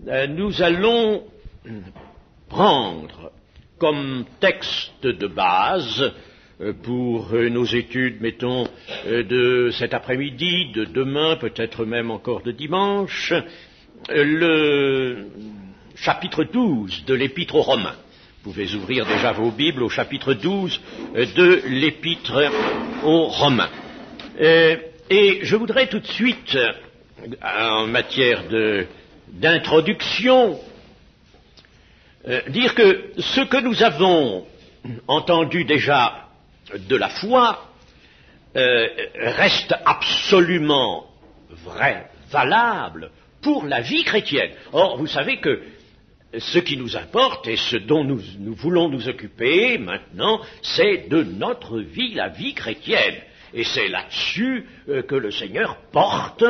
nous allons prendre comme texte de base pour nos études, mettons, de cet après-midi, de demain, peut-être même encore de dimanche, le chapitre 12 de l'Épître aux Romains. Vous pouvez ouvrir déjà vos Bibles au chapitre 12 de l'Épître aux Romains. Et je voudrais tout de suite, en matière d'introduction, dire que ce que nous avons entendu déjà de la foi reste absolument vrai, valable pour la vie chrétienne. Or, vous savez que ce qui nous importe et ce dont nous voulons nous occuper maintenant, c'est de notre vie, la vie chrétienne. Et c'est là-dessus que le Seigneur porte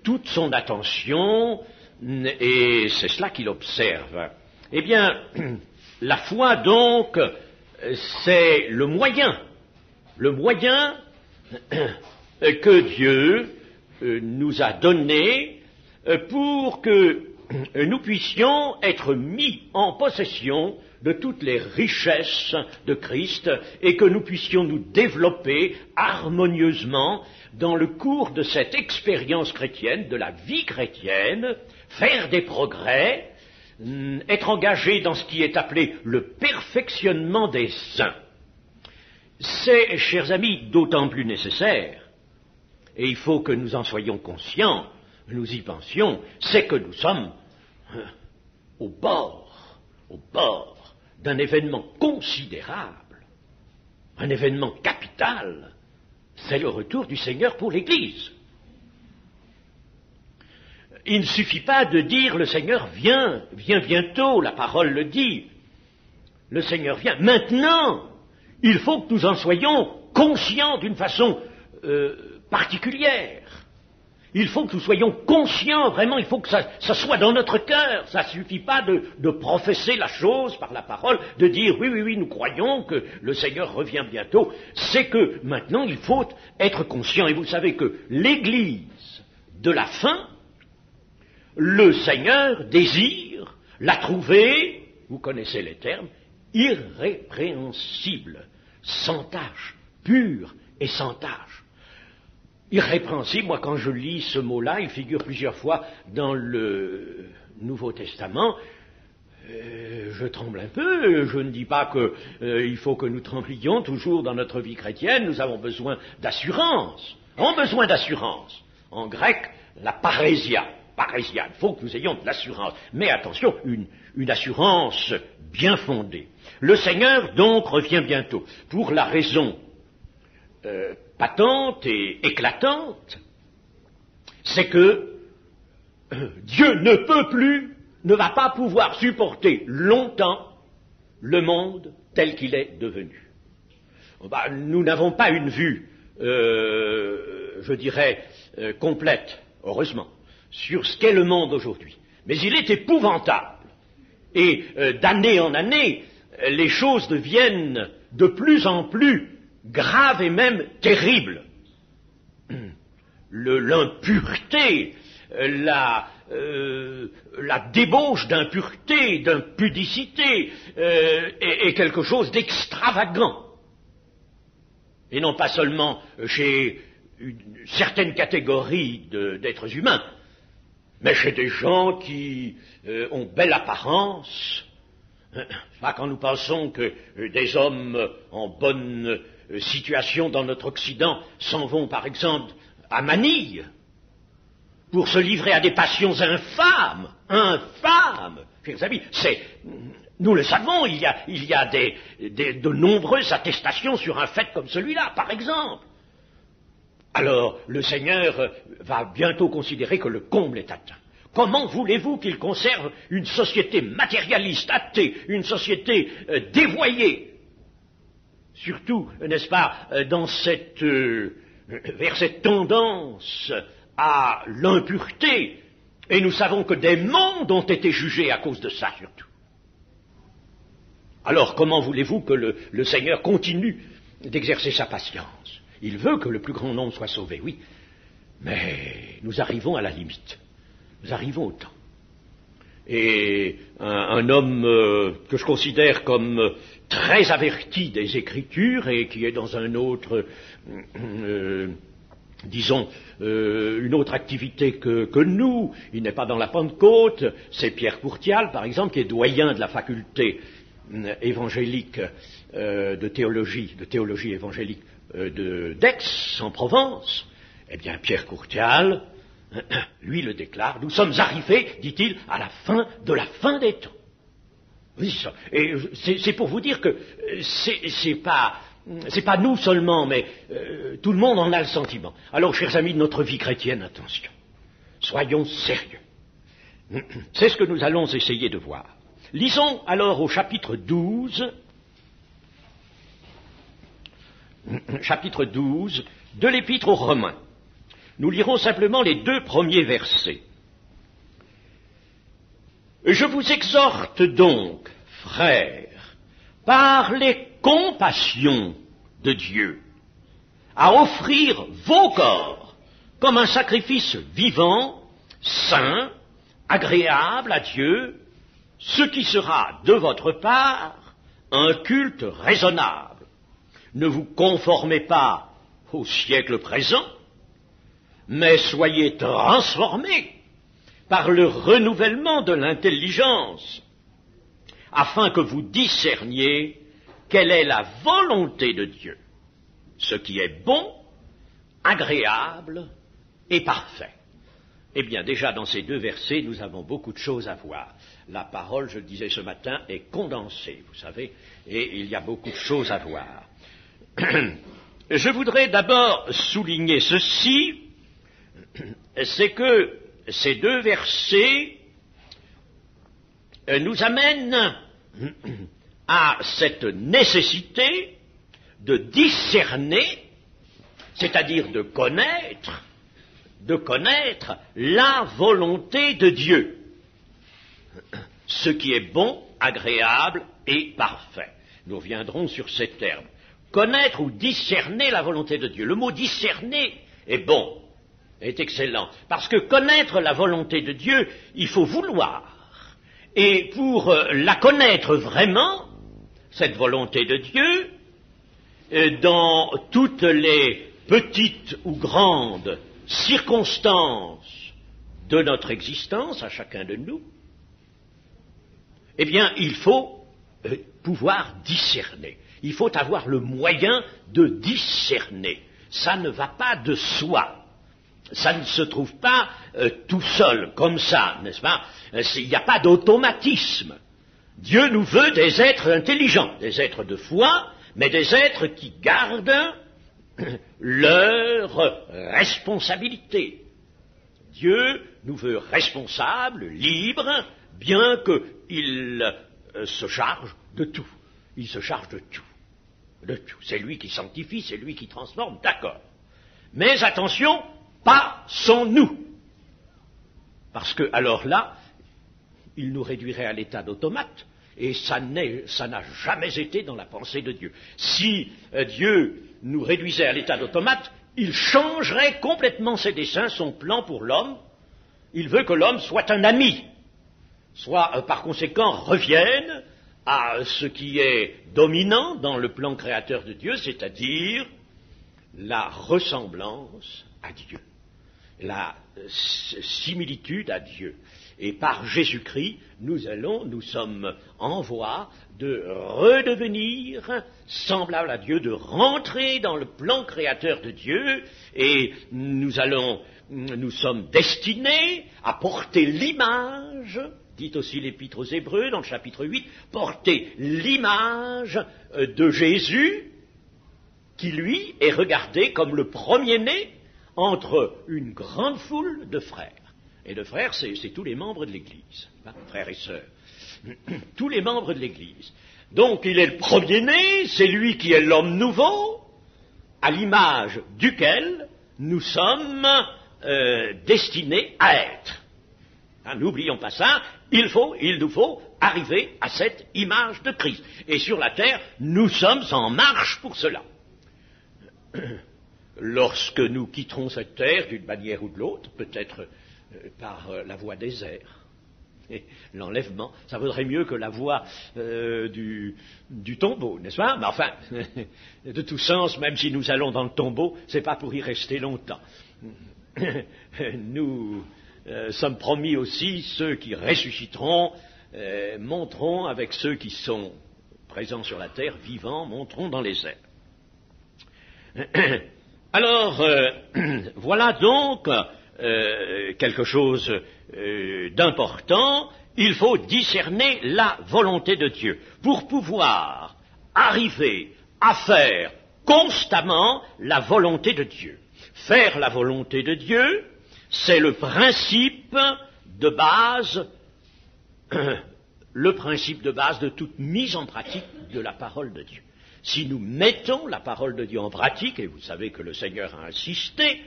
toute son attention, et c'est cela qu'il observe. Eh bien, la foi, donc, c'est le moyen que Dieu nous a donné pour que nous puissions être mis en possession de toutes les richesses de Christ et que nous puissions nous développer harmonieusement dans le cours de cette expérience chrétienne, de la vie chrétienne, faire des progrès, être engagé dans ce qui est appelé le perfectionnement des saints. C'est, chers amis, d'autant plus nécessaire, et il faut que nous en soyons conscients, nous y pensions, c'est que nous sommes au bord d'un événement considérable, un événement capital, c'est le retour du Seigneur pour l'Église. Il ne suffit pas de dire le Seigneur vient bientôt, la parole le dit, le Seigneur vient. Maintenant, il faut que nous en soyons conscients d'une façon particulière. Il faut que nous soyons conscients, vraiment, il faut que ça soit dans notre cœur. Ça ne suffit pas de professer la chose par la parole, de dire oui, nous croyons que le Seigneur revient bientôt. C'est que maintenant, il faut être conscient. Et vous savez que l'Église de la fin, le Seigneur désire la trouver, vous connaissez les termes, irrépréhensible, sans tache, pure et sans tache. Irrépréhensible, moi quand je lis ce mot-là, il figure plusieurs fois dans le Nouveau Testament, je tremble un peu, je ne dis pas qu'il faut que nous tremblions toujours dans notre vie chrétienne, nous avons besoin d'assurance, En grec, la parésia, il faut que nous ayons de l'assurance, mais attention, une assurance bien fondée. Le Seigneur donc revient bientôt, pour la raison patente et éclatante, c'est que Dieu ne va pas pouvoir supporter longtemps le monde tel qu'il est devenu. Nous n'avons pas une vue, complète, heureusement, sur ce qu'est le monde aujourd'hui. Mais il est épouvantable. Et d'année en année, les choses deviennent de plus en plus graves et même terribles. L'impureté, la débauche d'impureté, d'impudicité est quelque chose d'extravagant. Et non pas seulement chez certaines catégories d'êtres humains, mais chez des gens qui ont belle apparence. Quand nous pensons que des hommes en bonne situation dans notre Occident s'en vont par exemple à Manille pour se livrer à des passions infâmes, chers amis, nous le savons, il y a de nombreuses attestations sur un fait comme celui-là, par exemple. Alors, le Seigneur va bientôt considérer que le comble est atteint. Comment voulez-vous qu'il conserve une société matérialiste, athée, une société dévoyée? Surtout, n'est-ce pas, vers cette tendance à l'impureté. Et nous savons que des mondes ont été jugés à cause de ça, surtout. Alors, comment voulez-vous que le Seigneur continue d'exercer sa patience? Il veut que le plus grand nombre soit sauvé, oui. Mais nous arrivons à la limite. Nous arrivons au temps. et un homme que je considère comme très averti des Écritures et qui est dans un autre, disons, une autre activité que nous. Il n'est pas dans la Pentecôte. C'est Pierre Courtial, par exemple, qui est doyen de la faculté évangélique de théologie évangélique d'Aix, en Provence. Eh bien, Pierre Courtial, lui le déclare, nous sommes arrivés, dit-il, à la fin de la fin des temps. Oui, ça. Et c'est pour vous dire que c'est pas nous seulement, mais tout le monde en a le sentiment. Alors, chers amis de notre vie chrétienne, attention, soyons sérieux. C'est ce que nous allons essayer de voir. Lisons alors au chapitre 12 de l'Épître aux Romains. Nous lirons simplement les 2 premiers versets. Je vous exhorte donc, frères, par les compassions de Dieu, à offrir vos corps comme un sacrifice vivant, saint, agréable à Dieu, ce qui sera de votre part un culte raisonnable. Ne vous conformez pas au siècle présent, mais soyez transformés par le renouvellement de l'intelligence, afin que vous discerniez quelle est la volonté de Dieu, ce qui est bon, agréable et parfait. Eh bien, déjà dans ces 2 versets, nous avons beaucoup de choses à voir. La parole, je le disais ce matin, est condensée, vous savez, et il y a beaucoup de choses à voir. Je voudrais d'abord souligner ceci, c'est que ces 2 versets nous amènent à cette nécessité de discerner, c'est-à-dire de connaître la volonté de Dieu, ce qui est bon, agréable et parfait. Nous reviendrons sur ces termes. Connaître ou discerner la volonté de Dieu. Le mot discerner est bon, est excellent, parce que connaître la volonté de Dieu, il faut vouloir. Et pour la connaître vraiment, cette volonté de Dieu, dans toutes les petites ou grandes circonstances de notre existence, à chacun de nous, eh bien, il faut pouvoir discerner. Il faut avoir le moyen de discerner. Ça ne va pas de soi. Ça ne se trouve pas tout seul, comme ça, n'est-ce pas? Il n'y a pas d'automatisme. Dieu nous veut des êtres intelligents, des êtres de foi, mais des êtres qui gardent leur responsabilité. Dieu nous veut responsables, libres, bien qu'il se charge de tout. Il se charge de tout. De tout. C'est lui qui sanctifie, c'est lui qui transforme, d'accord. Mais attention, pas sans nous. Parce que, alors là, il nous réduirait à l'état d'automate, et ça n'a jamais été dans la pensée de Dieu. Si Dieu nous réduisait à l'état d'automate, il changerait complètement ses desseins, son plan pour l'homme. Il veut que l'homme soit un ami, soit par conséquent revienne à ce qui est dominant dans le plan créateur de Dieu, c'est-à-dire la ressemblance à Dieu, la similitude à Dieu. Et par Jésus-Christ, nous sommes en voie de redevenir semblables à Dieu, de rentrer dans le plan créateur de Dieu, et nous sommes destinés à porter l'image, dit aussi l'Épître aux Hébreux dans le chapitre 8, porter l'image de Jésus, qui lui est regardé comme le premier-né entre une grande foule de frères. Et de frères, c'est tous les membres de l'Église, hein, frères et sœurs. Tous les membres de l'Église. Donc il est le premier-né, c'est lui qui est l'homme nouveau, à l'image duquel nous sommes destinés à être. Hein, n'oublions pas ça, il nous faut arriver à cette image de Christ. Et sur la terre, nous sommes en marche pour cela. Lorsque nous quitterons cette terre d'une manière ou de l'autre, peut-être par la voie des airs, l'enlèvement, ça vaudrait mieux que la voie du tombeau, n'est-ce pas? Mais enfin, de tout sens, même si nous allons dans le tombeau, c'est pas pour y rester longtemps. Nous sommes promis aussi, ceux qui ressusciteront, monteront avec ceux qui sont présents sur la terre, vivants, monteront dans les airs. Alors, voilà donc quelque chose d'important. Il faut discerner la volonté de Dieu pour pouvoir arriver à faire constamment la volonté de Dieu. Faire la volonté de Dieu, c'est le principe de base de toute mise en pratique de la parole de Dieu. Si nous mettons la parole de Dieu en pratique, et vous savez que le Seigneur a insisté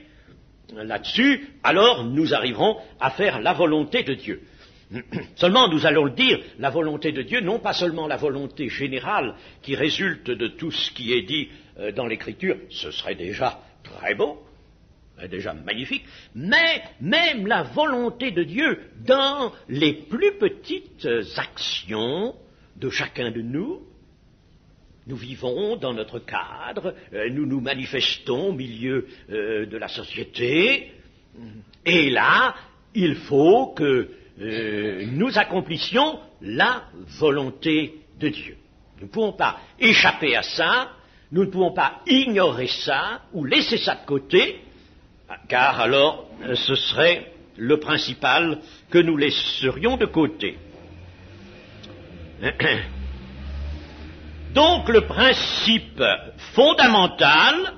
là-dessus, alors nous arriverons à faire la volonté de Dieu. Seulement, nous allons le dire, la volonté de Dieu, non pas seulement la volonté générale qui résulte de tout ce qui est dit dans l'Écriture, ce serait déjà très beau, déjà magnifique, mais même la volonté de Dieu dans les plus petites actions de chacun de nous. Nous vivons dans notre cadre, nous nous manifestons au milieu de la société, et là, il faut que nous accomplissions la volonté de Dieu. Nous ne pouvons pas échapper à ça, nous ne pouvons pas ignorer ça ou laisser ça de côté, car alors ce serait le principal que nous laisserions de côté. Donc le principe fondamental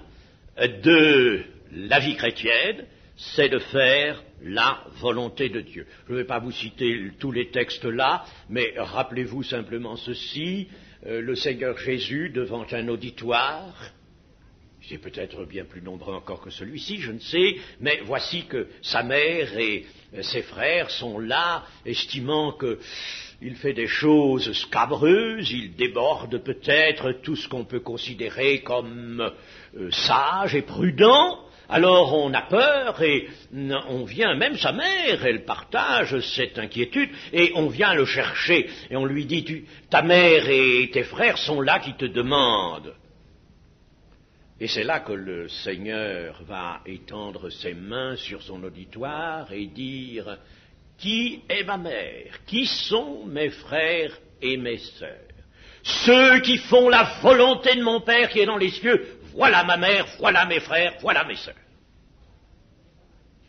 de la vie chrétienne, c'est de faire la volonté de Dieu. Je ne vais pas vous citer tous les textes là, mais rappelez-vous simplement ceci, le Seigneur Jésus devant un auditoire, c'est peut-être bien plus nombreux encore que celui-ci, je ne sais, mais voici que sa mère et ses frères sont là, estimant qu'il fait des choses scabreuses, il déborde peut-être tout ce qu'on peut considérer comme sage et prudent. Alors on a peur et on vient, même sa mère, elle partage cette inquiétude, et on vient le chercher, et on lui dit, ta mère et tes frères sont là qui te demandent. Et c'est là que le Seigneur va étendre ses mains sur son auditoire et dire, qui est ma mère? Qui sont mes frères et mes sœurs? Ceux qui font la volonté de mon Père qui est dans les cieux, voilà ma mère, voilà mes frères, voilà mes sœurs.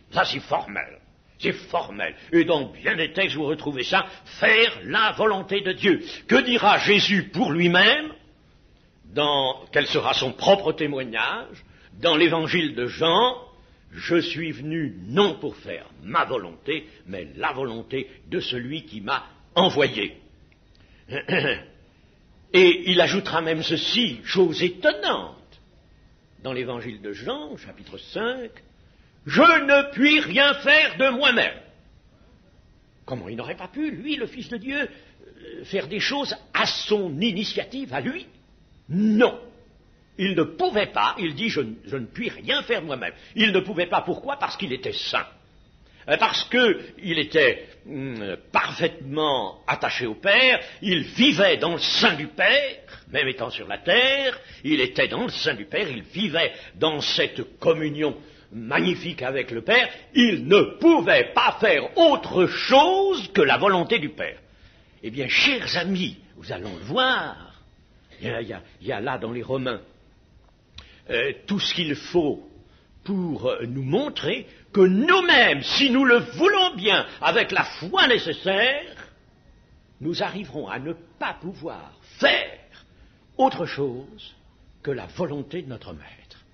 Ça c'est formel. C'est formel. Et dans bien des textes, vous retrouvez ça, faire la volonté de Dieu. Que dira Jésus pour lui-même? Quel sera son propre témoignage dans l'évangile de Jean? Je suis venu non pour faire ma volonté, mais la volonté de celui qui m'a envoyé. Et il ajoutera même ceci, chose étonnante, dans l'évangile de Jean, chapitre 5, je ne puis rien faire de moi-même. Comment il n'aurait pas pu, lui, le Fils de Dieu, faire des choses à son initiative, à lui? Non, il ne pouvait pas, il dit je ne puis rien faire moi-même. Il ne pouvait pas, pourquoi? Parce qu'il était saint. Parce qu'il était parfaitement attaché au Père, il vivait dans le sein du Père, même étant sur la terre, il était dans le sein du Père, il vivait dans cette communion magnifique avec le Père, il ne pouvait pas faire autre chose que la volonté du Père. Eh bien, chers amis, nous allons le voir. Il y a là dans les Romains tout ce qu'il faut pour nous montrer que nous-mêmes, si nous le voulons bien, avec la foi nécessaire, nous arriverons à ne pas pouvoir faire autre chose que la volonté de notre Maître.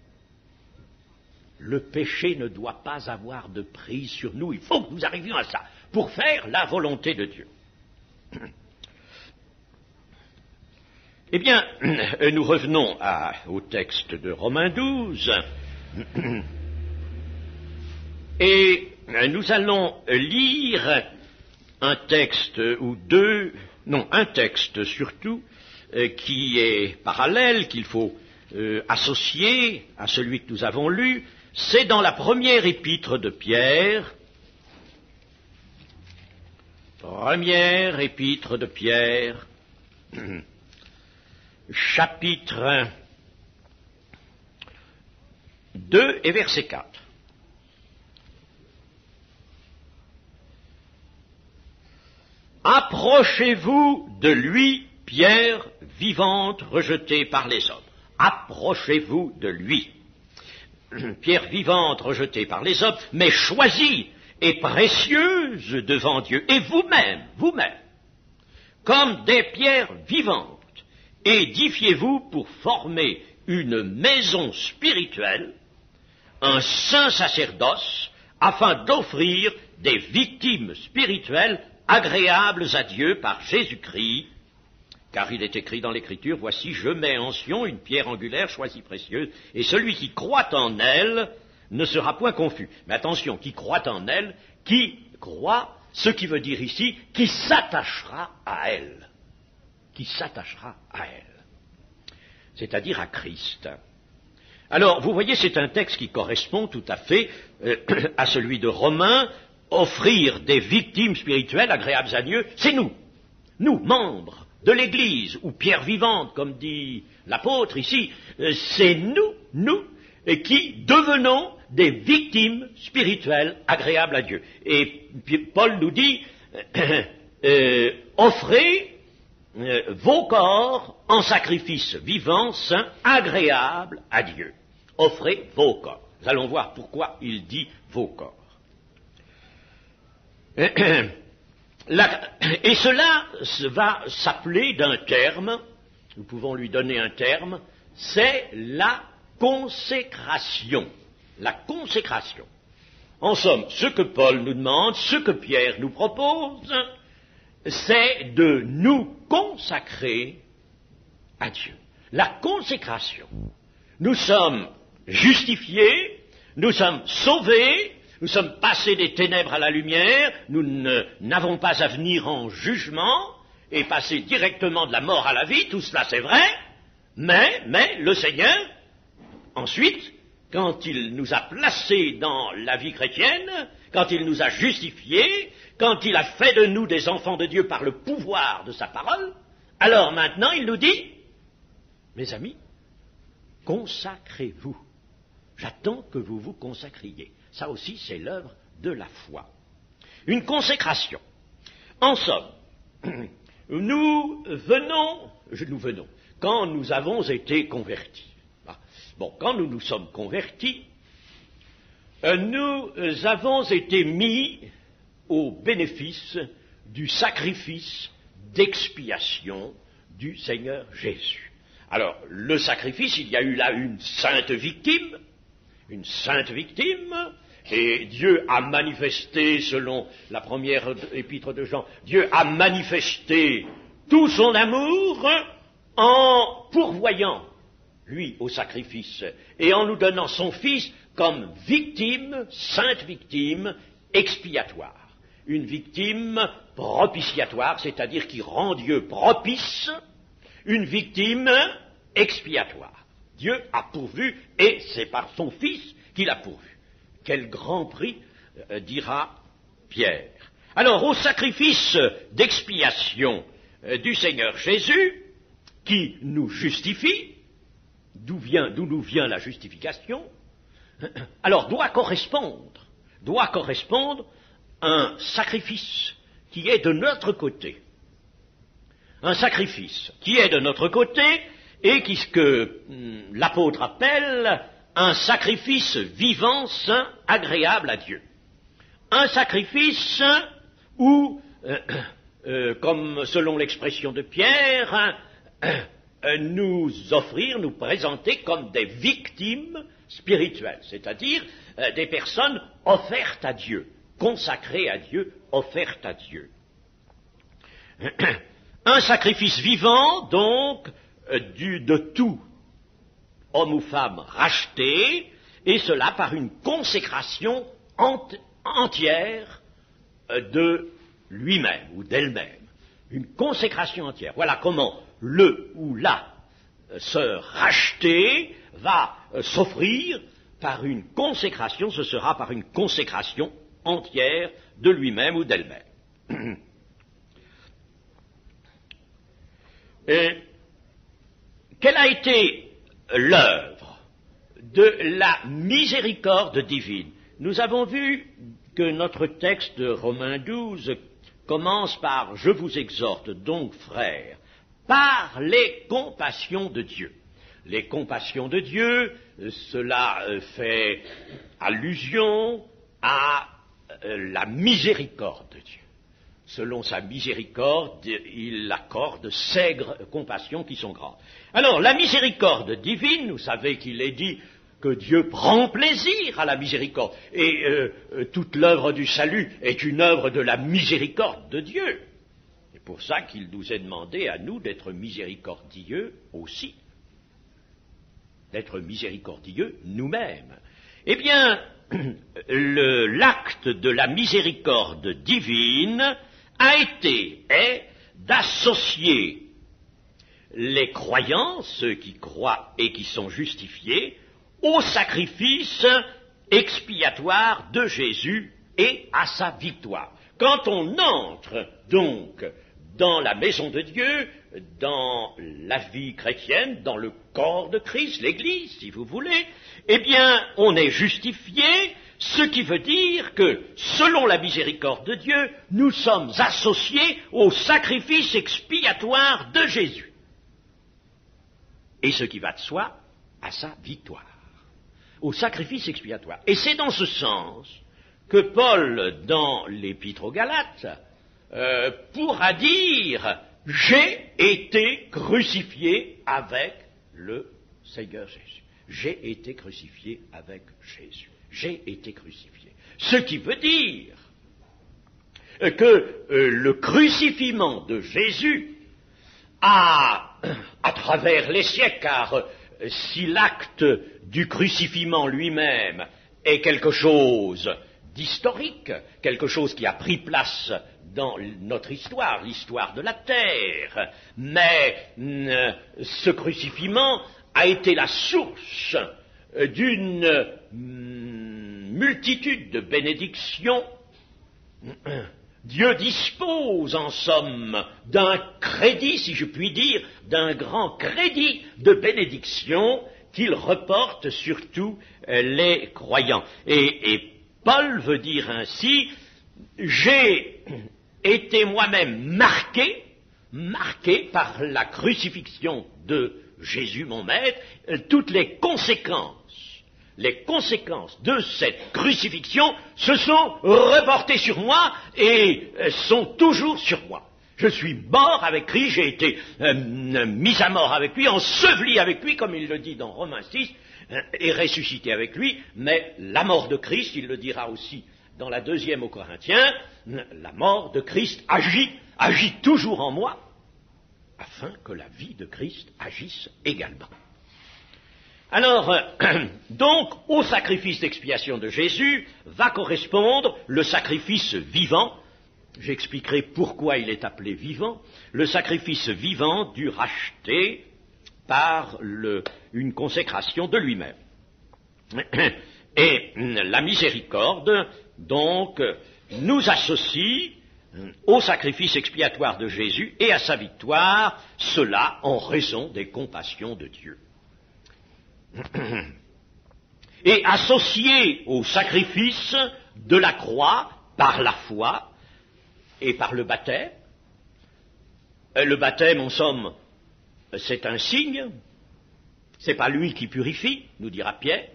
Le péché ne doit pas avoir de prise sur nous. Il faut que nous arrivions à ça, pour faire la volonté de Dieu. Eh bien, nous revenons au texte de Romains 12, et nous allons lire un texte ou deux, non, un texte surtout, qui est parallèle, qu'il faut associer à celui que nous avons lu. C'est dans la première épître de Pierre, Première épître de Pierre, chapitre 2 et verset 4. Approchez-vous de lui, pierre vivante rejetée par les hommes. Approchez-vous de lui. Pierre vivante rejetée par les hommes, mais choisie et précieuse devant Dieu. Et vous-même, comme des pierres vivantes, édifiez-vous pour former une maison spirituelle, un saint sacerdoce, afin d'offrir des victimes spirituelles agréables à Dieu par Jésus-Christ, car il est écrit dans l'Écriture, voici, je mets en Sion une pierre angulaire choisie précieuse, et celui qui croit en elle ne sera point confus. Mais attention, qui croit en elle, qui croit, ce qui veut dire ici, qui s'attachera à elle. Qui s'attachera à elle. C'est-à-dire à Christ. Alors, vous voyez, c'est un texte qui correspond tout à fait à celui de Romains, offrir des victimes spirituelles agréables à Dieu, c'est nous, membres de l'Église, ou pierre vivante, comme dit l'apôtre ici, c'est nous, qui devenons des victimes spirituelles agréables à Dieu. Et Paul nous dit, offrez vos corps en sacrifice vivant, saint, agréable à Dieu. Offrez vos corps. Nous allons voir pourquoi il dit vos corps. Et cela va s'appeler d'un terme, nous pouvons lui donner un terme, c'est la consécration. La consécration. En somme, ce que Paul nous demande, ce que Pierre nous propose, c'est de nous consacrer à Dieu. La consécration. Nous sommes justifiés, nous sommes sauvés, nous sommes passés des ténèbres à la lumière, nous n'avons pas à venir en jugement et passer directement de la mort à la vie, tout cela c'est vrai, mais le Seigneur, ensuite, quand il nous a placés dans la vie chrétienne, quand il nous a justifiés, quand il a fait de nous des enfants de Dieu par le pouvoir de sa parole, alors maintenant il nous dit, mes amis, consacrez-vous. J'attends que vous vous consacriez. Ça aussi, c'est l'œuvre de la foi. Une consécration. En somme, nous venons, quand nous avons été convertis. Quand nous nous sommes convertis, nous avons été mis au bénéfice du sacrifice d'expiation du Seigneur Jésus. Alors, le sacrifice, il y a eu là une sainte victime, et Dieu a manifesté, selon la première épître de Jean, Dieu a manifesté tout son amour en pourvoyant, lui, au sacrifice, et en nous donnant son Fils comme victime, sainte victime, expiatoire. Une victime propitiatoire, c'est-à-dire qui rend Dieu propice, une victime expiatoire. Dieu a pourvu, et c'est par son Fils qu'il a pourvu. Quel grand prix, dira Pierre. Alors, au sacrifice d'expiation du Seigneur Jésus, qui nous justifie, d'où nous vient la justification, alors doit correspondre un sacrifice qui est de notre côté. Un sacrifice qui est de notre côté, et ce que l'apôtre appelle un sacrifice vivant, saint, agréable à Dieu. Un sacrifice où, comme selon l'expression de Pierre, nous présenter comme des victimes spirituelles, c'est-à-dire des personnes offertes à Dieu, consacrées à Dieu, offertes à Dieu. Un sacrifice vivant, donc, de tout homme ou femme racheté, et cela par une consécration entière de lui-même ou d'elle-même. Une consécration entière. Voilà comment le ou la sœur rachetée va s'offrir par une consécration, ce sera par une consécration entière de lui-même ou d'elle-même. été l'œuvre de la miséricorde divine. Nous avons vu que notre texte de Romains 12 commence par « Je vous exhorte donc, frères, par les compassions de Dieu ». Les compassions de Dieu, cela fait allusion à la miséricorde de Dieu. Selon sa miséricorde, il accorde ces compassions qui sont grandes. Alors, la miséricorde divine, vous savez qu'il est dit que Dieu prend plaisir à la miséricorde. Et toute l'œuvre du salut est une œuvre de la miséricorde de Dieu. C'est pour ça qu'il nous est demandé à nous d'être miséricordieux aussi. D'être miséricordieux nous-mêmes. Eh bien, l'acte de la miséricorde divine est d'associer les croyants, ceux qui croient et qui sont justifiés, au sacrifice expiatoire de Jésus et à sa victoire. Quand on entre donc dans la maison de Dieu, dans la vie chrétienne, dans le corps de Christ, l'Église, si vous voulez, eh bien, on est justifié, ce qui veut dire que, selon la miséricorde de Dieu, nous sommes associés au sacrifice expiatoire de Jésus. Et ce qui va de soi, à sa victoire, au sacrifice expiatoire. Et c'est dans ce sens que Paul, dans l'Épître aux Galates, pourra dire « J'ai été crucifié avec le Seigneur Jésus. J'ai été crucifié avec Jésus. J'ai été crucifié. » Ce qui veut dire que le crucifiement de Jésus à travers les siècles, car si l'acte du crucifiement lui-même est quelque chose d'historique, quelque chose qui a pris place dans notre histoire, l'histoire de la terre, mais ce crucifixion a été la source d'une multitude de bénédictions. Dieu dispose, en somme, d'un crédit, si je puis dire, d'un grand crédit de bénédiction qu'il reporte sur tous les croyants. Et Paul veut dire ainsi, j'ai été moi-même marqué par la crucifixion de Jésus, mon maître, toutes les conséquences de cette crucifixion se sont reportées sur moi et sont toujours sur moi. Je suis mort avec Christ, j'ai été mis à mort avec lui, enseveli avec lui, comme il le dit dans Romains 6, et ressuscité avec lui, mais la mort de Christ, il le dira aussi dans la 2e aux Corinthiens, la mort de Christ agit toujours en moi, afin que la vie de Christ agisse également. Alors, donc, au sacrifice d'expiation de Jésus va correspondre le sacrifice vivant. J'expliquerai pourquoi il est appelé vivant. Le sacrifice vivant dû racheter par une consécration de lui-même. Et la miséricorde, donc, nous associe au sacrifice expiatoire de Jésus et à sa victoire, cela en raison des compassions de Dieu. Et associé au sacrifice de la croix par la foi et par le baptême. Le baptême, en somme, c'est un signe, c'est pas lui qui purifie, nous dira Pierre,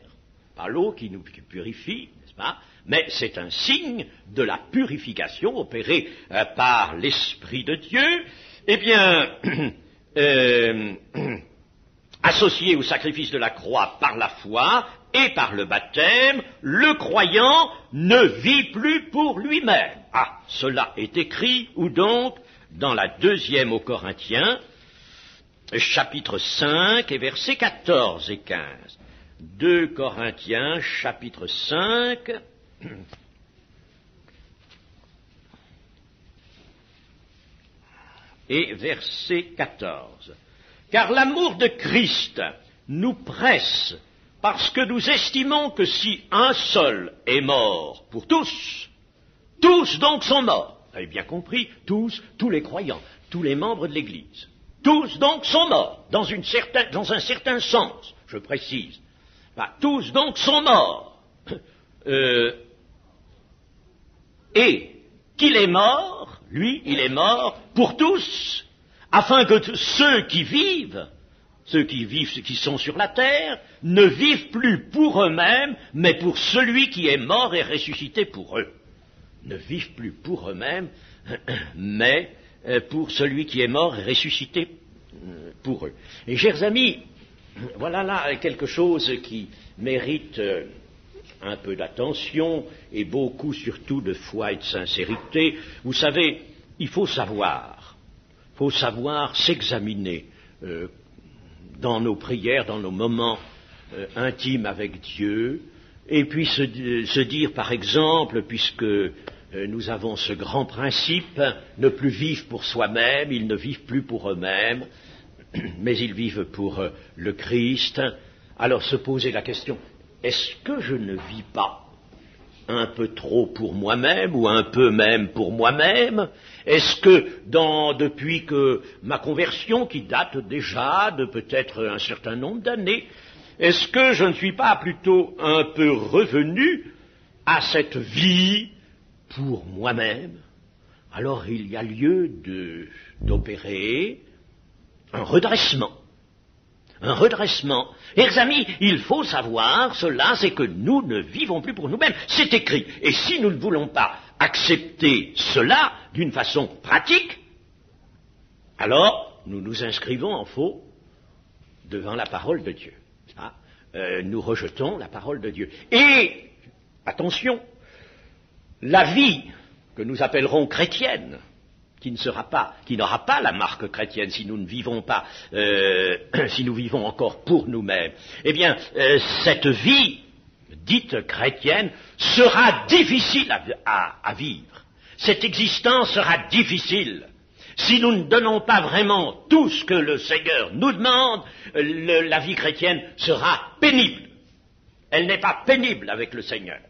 pas l'eau qui nous purifie, n'est-ce pas, mais c'est un signe de la purification opérée par l'Esprit de Dieu. Eh bien, associé au sacrifice de la croix par la foi et par le baptême, le croyant ne vit plus pour lui-même. Ah, cela est écrit, où donc, dans la 2e aux Corinthiens, chapitre 5 et versets 14 et 15. 2 Corinthiens, chapitre 5, et verset 14. Car l'amour de Christ nous presse, parce que nous estimons que si un seul est mort pour tous, tous donc sont morts. Vous avez bien compris, tous les croyants, tous les membres de l'Église, Tous donc sont morts, dans un certain sens, je précise. Tous donc sont morts. Et qu'il est mort, lui, il est mort pour tous, afin que ceux qui vivent, ceux qui sont sur la terre, ne vivent plus pour eux-mêmes, mais pour celui qui est mort et ressuscité pour eux. Ne vivent plus pour eux-mêmes, mais pour celui qui est mort et ressuscité pour eux. Et chers amis, voilà là quelque chose qui mérite un peu d'attention et beaucoup surtout de foi et de sincérité. Vous savez, il faut savoir s'examiner dans nos prières, dans nos moments intimes avec Dieu, et puis se dire par exemple, puisque nous avons ce grand principe, ne plus vivre pour soi-même, ils ne vivent plus pour eux-mêmes, mais ils vivent pour le Christ. Alors se poser la question, est-ce que je ne vis pas un peu trop pour moi-même ou un peu même pour moi-même? Est-ce que depuis que ma conversion, qui date déjà de peut-être un certain nombre d'années, est-ce que je ne suis pas plutôt un peu revenu à cette vie pour moi-même? Alors il y a lieu d'opérer un redressement. Un redressement. Chers amis, il faut savoir cela, c'est que nous ne vivons plus pour nous-mêmes. C'est écrit. Et si nous ne voulons pas accepter cela d'une façon pratique, alors nous nous inscrivons en faux devant la parole de Dieu. Nous rejetons la parole de Dieu. Et, attention, la vie que nous appellerons chrétienne, qui n'aura pas la marque chrétienne si nous ne vivons pas, si nous vivons encore pour nous-mêmes, eh bien, cette vie dite chrétienne sera difficile à vivre. Cette existence sera difficile. Si nous ne donnons pas vraiment tout ce que le Seigneur nous demande, la vie chrétienne sera pénible. Elle n'est pas pénible avec le Seigneur,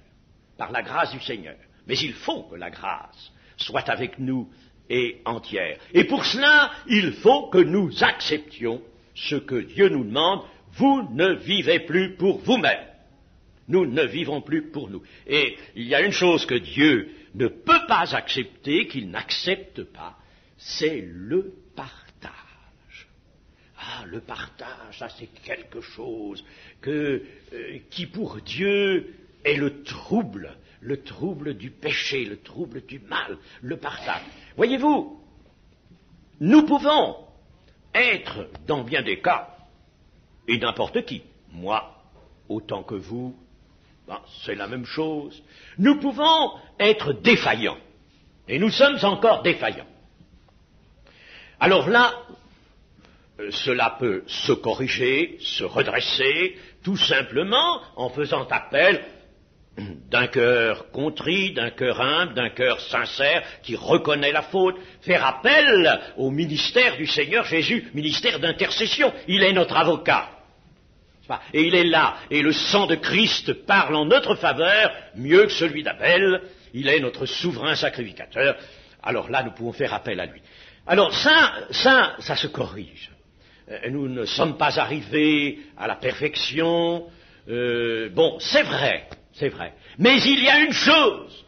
par la grâce du Seigneur. Mais il faut que la grâce soit avec nous et entière. Et pour cela, il faut que nous acceptions ce que Dieu nous demande. Vous ne vivez plus pour vous-même. Nous ne vivons plus pour nous. Et il y a une chose que Dieu ne peut pas accepter, qu'il n'accepte pas, c'est le partage. Le partage, ça c'est quelque chose qui pour Dieu est le trouble du péché, le trouble du mal, le partage. Voyez-vous, nous pouvons être, dans bien des cas, et n'importe qui, moi, autant que vous, c'est la même chose, nous pouvons être défaillants, et nous sommes encore défaillants. Alors là, cela peut se corriger, se redresser, tout simplement en faisant appel d'un cœur contrit, d'un cœur humble, d'un cœur sincère, qui reconnaît la faute, faire appel au ministère du Seigneur Jésus, ministère d'intercession. Il est notre avocat. Et il est là, et le sang de Christ parle en notre faveur, mieux que celui d'Abel. Il est notre souverain sacrificateur. Alors là, nous pouvons faire appel à lui. Alors ça se corrige. Nous ne sommes pas arrivés à la perfection. C'est vrai. Mais il y a une chose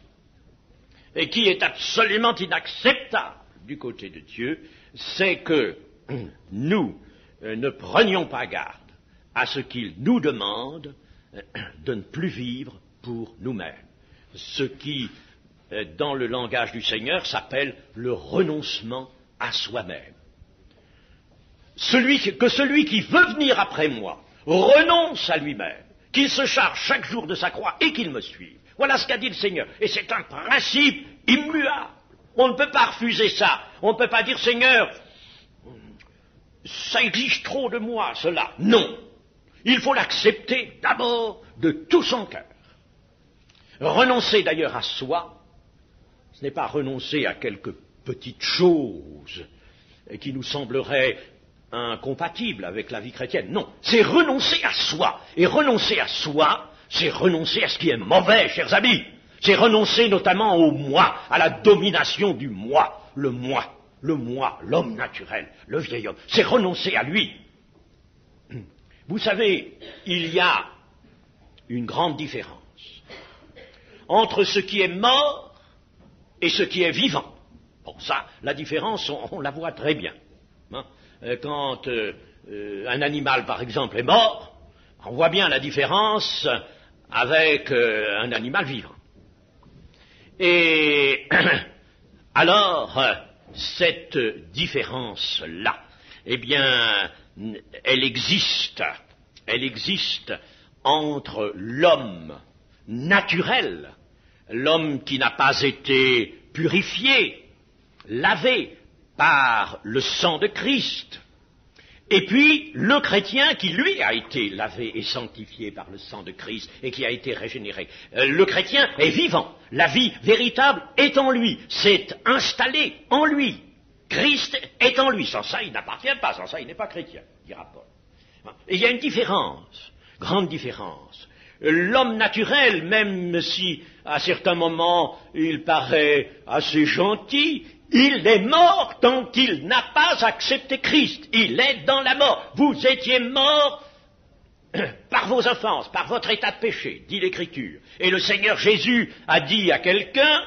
qui est absolument inacceptable du côté de Dieu, c'est que nous ne prenions pas garde à ce qu'il nous demande de ne plus vivre pour nous-mêmes. Ce qui, dans le langage du Seigneur, s'appelle le renoncement à soi-même. Celui qui veut venir après moi renonce à lui-même, qu'il se charge chaque jour de sa croix et qu'il me suive. Voilà ce qu'a dit le Seigneur. Et c'est un principe immuable. On ne peut pas refuser ça. On ne peut pas dire, Seigneur, ça exige trop de moi, cela. Non. Il faut l'accepter d'abord de tout son cœur. Renoncer d'ailleurs à soi, ce n'est pas renoncer à quelques petites choses qui nous sembleraient incompatibles avec la vie chrétienne. Non, c'est renoncer à soi. Et renoncer à soi, c'est renoncer à ce qui est mauvais, chers amis. C'est renoncer notamment au moi, à la domination du moi, le moi. le moi, l'homme naturel, le vieil homme. C'est renoncer à lui. Vous savez, il y a une grande différence entre ce qui est mort et ce qui est vivant. Bon, ça, la différence, on la voit très bien. Hein. Quand un animal, par exemple, est mort, on voit bien la différence avec un animal vivant. Et alors, cette différence-là, eh bien, elle existe entre l'homme naturel, l'homme qui n'a pas été purifié, lavé par le sang de Christ, et puis le chrétien qui, lui, a été lavé et sanctifié par le sang de Christ et qui a été régénéré. Le chrétien est vivant, la vie véritable est en lui, c'est installé en lui. Christ est en lui, sans ça il n'appartient pas, sans ça il n'est pas chrétien, dira Paul. Et il y a une différence, grande différence. L'homme naturel, même si à certains moments il paraît assez gentil, il est mort tant qu'il n'a pas accepté Christ. Il est dans la mort. Vous étiez mort par vos offenses, par votre état de péché, dit l'Écriture. Et le Seigneur Jésus a dit à quelqu'un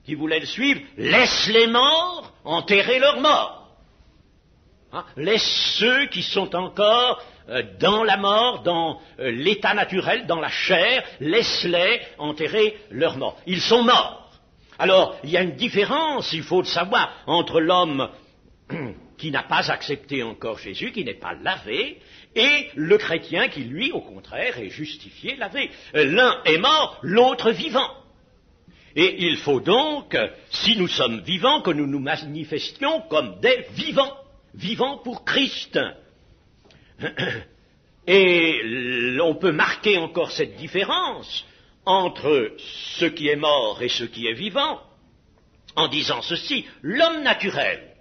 qui voulait le suivre, laisse les morts enterrer leurs morts. Hein? Laisse ceux qui sont encore dans la mort, dans l'état naturel, dans la chair, laisse-les enterrer leurs morts. Ils sont morts. Alors, il y a une différence, il faut le savoir, entre l'homme qui n'a pas accepté encore Jésus, qui n'est pas lavé, et le chrétien qui, lui, au contraire, est justifié, lavé. L'un est mort, l'autre vivant. Et il faut donc, si nous sommes vivants, que nous nous manifestions comme des vivants, vivants pour Christ. Et on peut marquer encore cette différence entre ce qui est mort et ce qui est vivant, en disant ceci, l'homme naturel,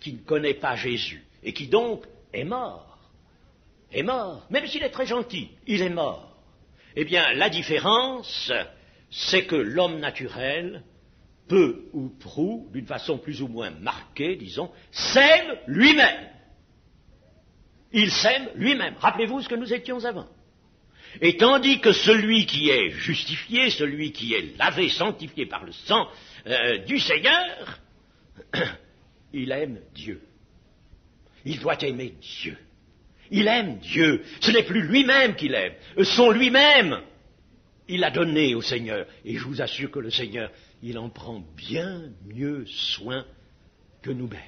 qui ne connaît pas Jésus, et qui donc est mort, même s'il est très gentil, il est mort. Eh bien, la différence, c'est que l'homme naturel, peu ou prou, d'une façon plus ou moins marquée, disons, s'aime lui-même. Il s'aime lui-même. Rappelez-vous ce que nous étions avant. Et tandis que celui qui est justifié, celui qui est lavé, sanctifié par le sang du Seigneur, il aime Dieu. Il doit aimer Dieu. Il aime Dieu. Ce n'est plus lui-même qu'il aime. Son lui-même, il a donné au Seigneur. Et je vous assure que le Seigneur, il en prend bien mieux soin que nous-mêmes.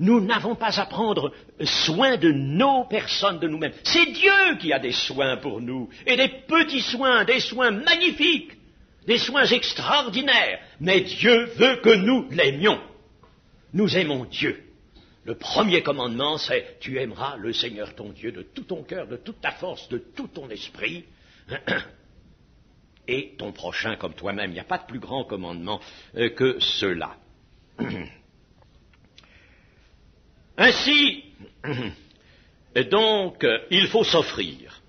Nous n'avons pas à prendre soin de nos personnes, de nous-mêmes. C'est Dieu qui a des soins pour nous, et des petits soins, des soins magnifiques, des soins extraordinaires. Mais Dieu veut que nous l'aimions. Nous aimons Dieu. Le premier commandement, c'est « Tu aimeras le Seigneur ton Dieu de tout ton cœur, de toute ta force, de tout ton esprit, et ton prochain comme toi-même. » Il n'y a pas de plus grand commandement que cela. Ainsi, donc, il faut s'offrir.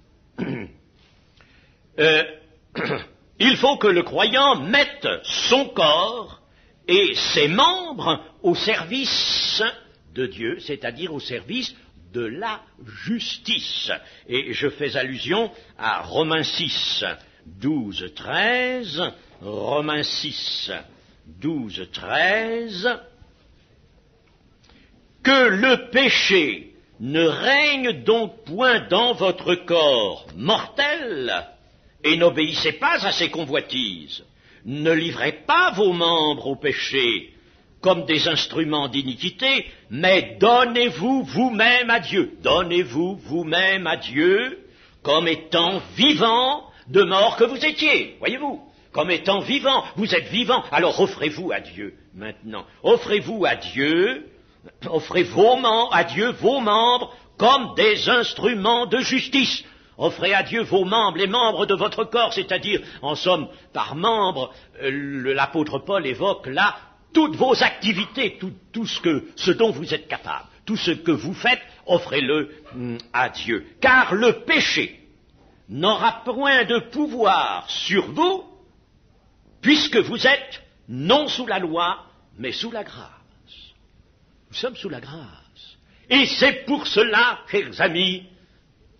Il faut que le croyant mette son corps et ses membres au service de Dieu, c'est-à-dire au service de la justice. Et je fais allusion à Romains 6, 12, 13, Romains 6, 12, 13, que le péché ne règne donc point dans votre corps mortel, et n'obéissez pas à ses convoitises. Ne livrez pas vos membres au péché comme des instruments d'iniquité, mais donnez-vous vous-même à Dieu. Donnez-vous vous-même à Dieu comme étant vivant de mort que vous étiez, voyez-vous. Comme étant vivant, vous êtes vivant, alors offrez-vous à Dieu maintenant. Offrez-vous à Dieu, offrez à Dieu vos membres comme des instruments de justice. Offrez à Dieu vos membres, les membres de votre corps, c'est-à-dire, en somme, par membres, l'apôtre Paul évoque là toutes vos activités, tout ce dont vous êtes capable, tout ce que vous faites, offrez-le à Dieu. Car le péché n'aura point de pouvoir sur vous, puisque vous êtes non sous la loi, mais sous la grâce. sommes sous la grâce. Et c'est pour cela, chers amis,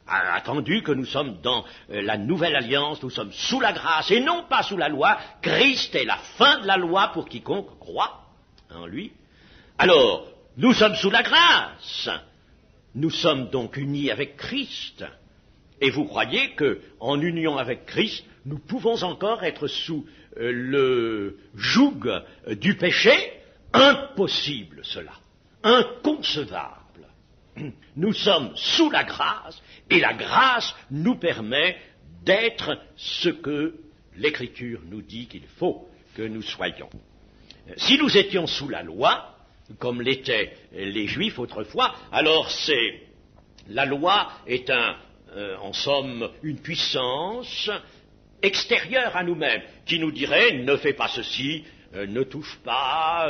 attendu que nous sommes dans la nouvelle alliance, nous sommes sous la grâce et non pas sous la loi. Christ est la fin de la loi pour quiconque croit en lui. Alors, nous sommes sous la grâce. Nous sommes donc unis avec Christ. Et vous croyez qu'en union avec Christ, nous pouvons encore être sous le joug du péché? Impossible cela, inconcevable. Nous sommes sous la grâce, et la grâce nous permet d'être ce que l'Écriture nous dit qu'il faut que nous soyons. Si nous étions sous la loi, comme l'étaient les Juifs autrefois, alors la loi est en somme une puissance extérieure à nous-mêmes, qui nous dirait ne fais pas ceci, ne touche pas,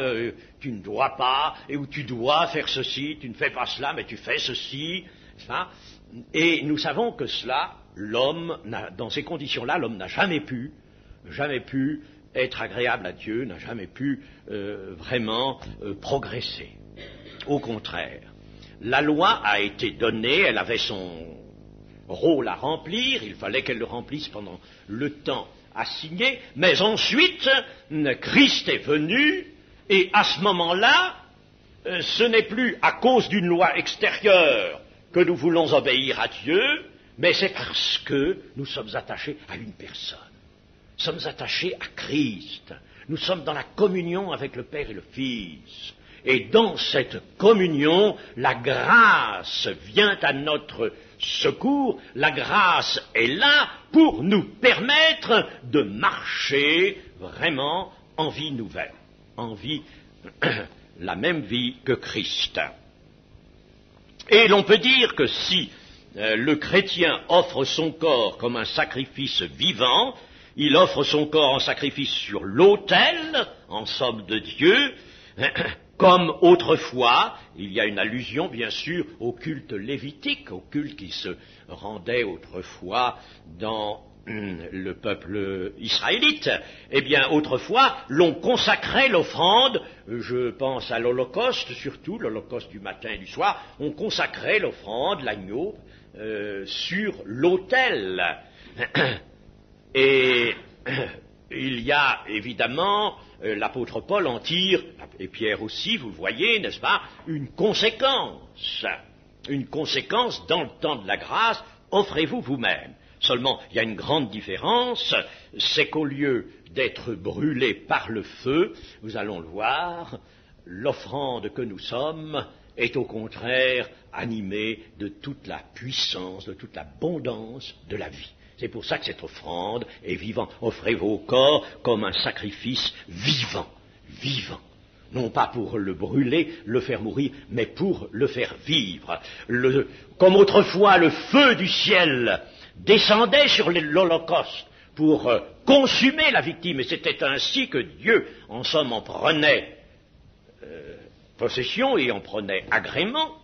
tu ne dois pas, ou tu dois faire ceci, tu ne fais pas cela, mais tu fais ceci, ça. Et nous savons que cela, dans ces conditions-là, l'homme n'a jamais pu être agréable à Dieu, n'a jamais pu vraiment progresser. Au contraire, la loi a été donnée, elle avait son rôle à remplir, il fallait qu'elle le remplisse pendant le temps assigné, mais ensuite, Christ est venu, et à ce moment-là, ce n'est plus à cause d'une loi extérieure que nous voulons obéir à Dieu, mais c'est parce que nous sommes attachés à une personne. Nous sommes attachés à Christ. Nous sommes dans la communion avec le Père et le Fils. Et dans cette communion, la grâce vient à notre secours. La grâce est là pour nous permettre de marcher vraiment en vie nouvelle, en vie, la même vie que Christ. Et l'on peut dire que si le chrétien offre son corps comme un sacrifice vivant, il offre son corps en sacrifice sur l'autel, en somme de Dieu, comme autrefois, il y a une allusion bien sûr au culte lévitique, au culte qui se rendait autrefois dans le peuple israélite. Eh bien, autrefois, l'on consacrait l'offrande, je pense à l'Holocauste surtout, l'Holocauste du matin et du soir, on consacrait l'offrande, l'agneau, sur l'autel. Et il y a évidemment, l'apôtre Paul en tire, et Pierre aussi, vous le voyez, n'est-ce pas, une conséquence dans le temps de la grâce, offrez-vous vous-même. Seulement, il y a une grande différence, c'est qu'au lieu d'être brûlé par le feu, nous allons le voir, l'offrande que nous sommes est au contraire animée de toute la puissance, de toute l'abondance de la vie. C'est pour ça que cette offrande est vivante. Offrez vos corps comme un sacrifice vivant, vivant. Non pas pour le brûler, le faire mourir, mais pour le faire vivre. Comme autrefois le feu du ciel descendait sur l'Holocauste pour consumer la victime, et c'était ainsi que Dieu, en somme, en prenait possession et en prenait agrément.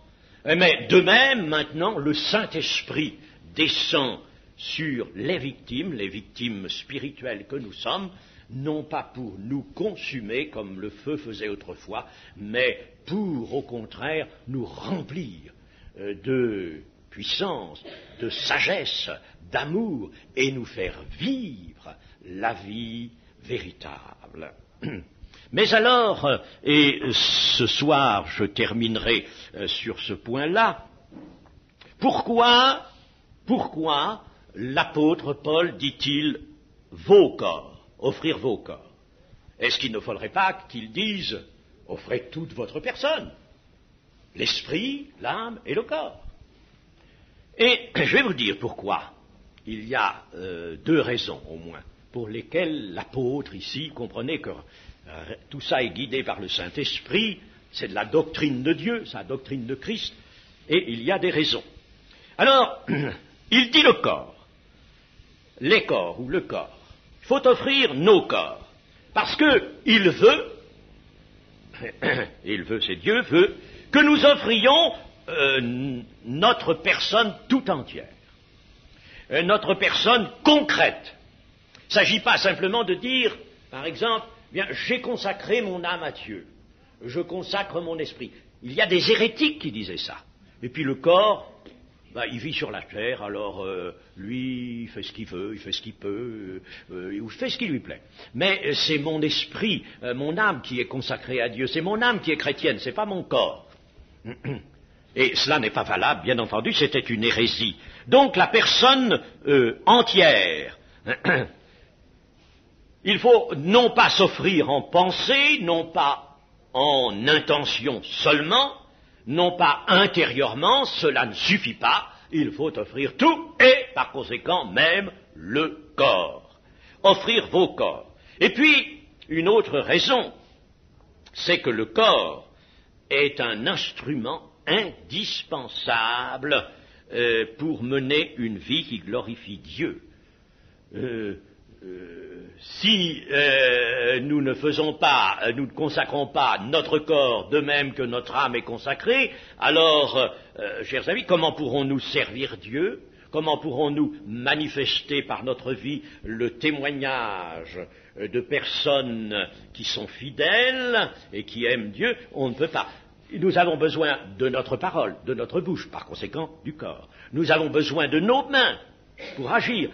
Mais de même, maintenant, le Saint-Esprit descend sur les victimes spirituelles que nous sommes, non pas pour nous consumer comme le feu faisait autrefois, mais pour, au contraire, nous remplir de puissance, de sagesse, d'amour, et nous faire vivre la vie véritable. Mais alors, et ce soir je terminerai sur ce point-là, pourquoi l'apôtre Paul dit-il vos corps, offrir vos corps? Est-ce qu'il ne faudrait pas qu'il dise offrez toute votre personne, l'esprit, l'âme et le corps? Et je vais vous dire pourquoi. Il y a deux raisons au moins pour lesquelles l'apôtre ici comprenait que tout ça est guidé par le Saint-Esprit, c'est de la doctrine de Dieu, c'est la doctrine de Christ, et il y a des raisons. Alors, il dit le corps, les corps ou le corps. Il faut offrir nos corps, parce que il veut, c'est Dieu veut, que nous offrions notre personne tout entière, notre personne concrète. Il ne s'agit pas simplement de dire, par exemple, bien, j'ai consacré mon âme à Dieu. je consacre mon esprit. Il y a des hérétiques qui disaient ça. Et puis le corps, il vit sur la terre, alors lui, il fait ce qu'il veut, il fait ce qu'il peut, il fait ce qui lui plaît. Mais c'est mon esprit, mon âme qui est consacrée à Dieu, c'est mon âme qui est chrétienne, c'est pas mon corps. Et cela n'est pas valable, bien entendu, c'était une hérésie. Donc la personne entière, il faut non pas s'offrir en pensée, non pas en intention seulement, non pas intérieurement, cela ne suffit pas, il faut offrir tout et par conséquent même le corps. Offrir vos corps. Et puis, une autre raison, c'est que le corps est un instrument indispensable pour mener une vie qui glorifie Dieu. Si nous ne faisons pas, nous ne consacrons pas notre corps de même que notre âme est consacrée, alors, chers amis, comment pourrons-nous servir Dieu? Comment pourrons-nous manifester par notre vie le témoignage de personnes qui sont fidèles et qui aiment Dieu? On ne peut pas. Nous avons besoin de notre parole, de notre bouche, par conséquent du corps. Nous avons besoin de nos mains pour agir.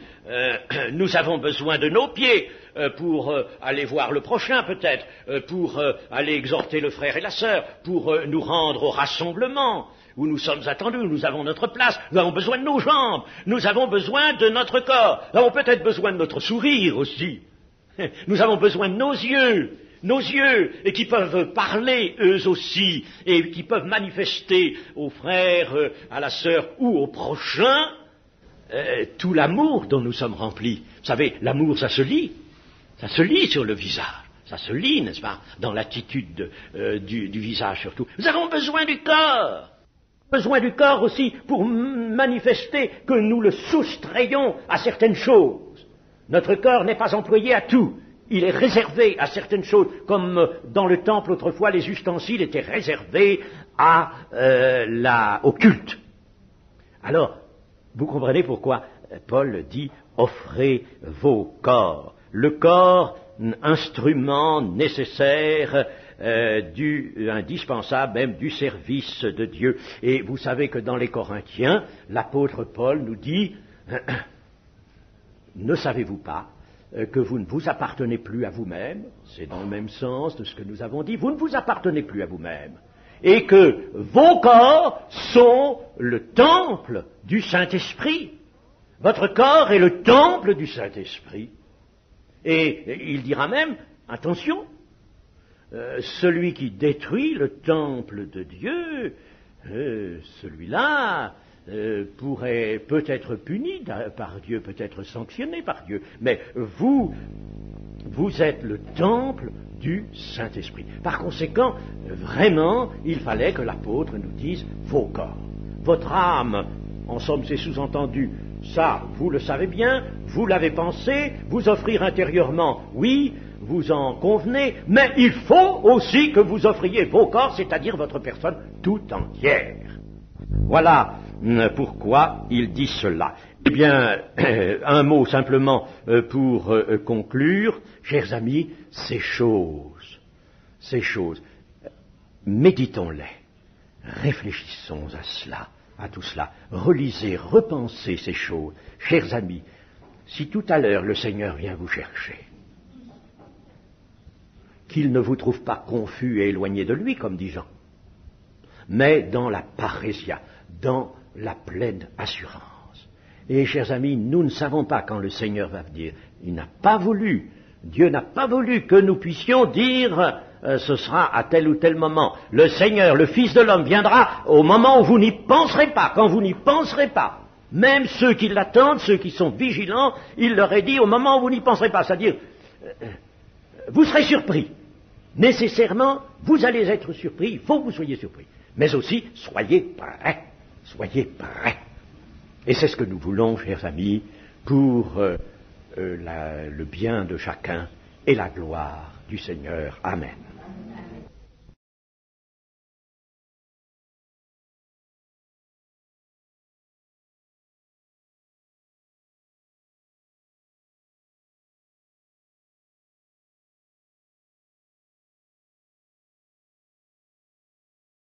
Nous avons besoin de nos pieds pour aller voir le prochain peut-être, pour aller exhorter le frère et la sœur, pour nous rendre au rassemblement où nous sommes attendus, où nous avons notre place. Nous avons besoin de nos jambes, nous avons besoin de notre corps, nous avons peut-être besoin de notre sourire aussi. Nous avons besoin de nos yeux, et qui peuvent parler eux aussi, et qui peuvent manifester aux frères, à la sœur ou au prochain, tout l'amour dont nous sommes remplis. Vous savez, l'amour, ça se lit sur le visage, ça se lit, n'est-ce pas, dans l'attitude du visage surtout. Nous avons besoin du corps aussi pour manifester que nous le soustrayons à certaines choses. Notre corps n'est pas employé à tout. Il est réservé à certaines choses, comme dans le temple autrefois, les ustensiles étaient réservés au culte. Alors, vous comprenez pourquoi Paul dit « offrez vos corps ». Le corps, instrument nécessaire, indispensable même du service de Dieu. Et vous savez que dans les Corinthiens, l'apôtre Paul nous dit « Ne savez-vous pas que vous ne vous appartenez plus à vous-même » C'est dans le même sens de ce que nous avons dit. Vous ne vous appartenez plus à vous-même. Et que vos corps sont le temple du Saint-Esprit. Votre corps est le temple du Saint-Esprit. Et il dira même, attention, celui qui détruit le temple de Dieu, celui-là pourrait peut-être puni par Dieu, peut-être sanctionné par Dieu. Mais vous êtes le temple du Saint-Esprit. Par conséquent, vraiment, il fallait que l'apôtre nous dise vos corps. Votre âme, en somme, c'est sous-entendu, ça, vous le savez bien, vous l'avez pensé, vous offrir intérieurement, oui, vous en convenez, mais il faut aussi que vous offriez vos corps, c'est-à-dire votre personne tout entière. Voilà pourquoi il dit cela. Eh bien, un mot simplement pour conclure, chers amis, ces choses, méditons-les, réfléchissons à cela, à tout cela, relisez, repensez ces choses. Chers amis, si tout à l'heure le Seigneur vient vous chercher, qu'il ne vous trouve pas confus et éloigné de lui, comme dit Jean, mais dans la parésia, dans la pleine assurance. Et chers amis, nous ne savons pas quand le Seigneur va venir. Il n'a pas voulu, Dieu n'a pas voulu que nous puissions dire ce sera à tel ou tel moment. Le Seigneur, le Fils de l'homme, viendra au moment où vous n'y penserez pas, quand vous n'y penserez pas. Même ceux qui l'attendent, ceux qui sont vigilants, il leur est dit au moment où vous n'y penserez pas. C'est-à-dire, vous serez surpris. Nécessairement, vous allez être surpris, il faut que vous soyez surpris. Mais aussi, soyez prêts. Soyez prêts. Et c'est ce que nous voulons, chers amis, pour le bien de chacun et la gloire du Seigneur. Amen.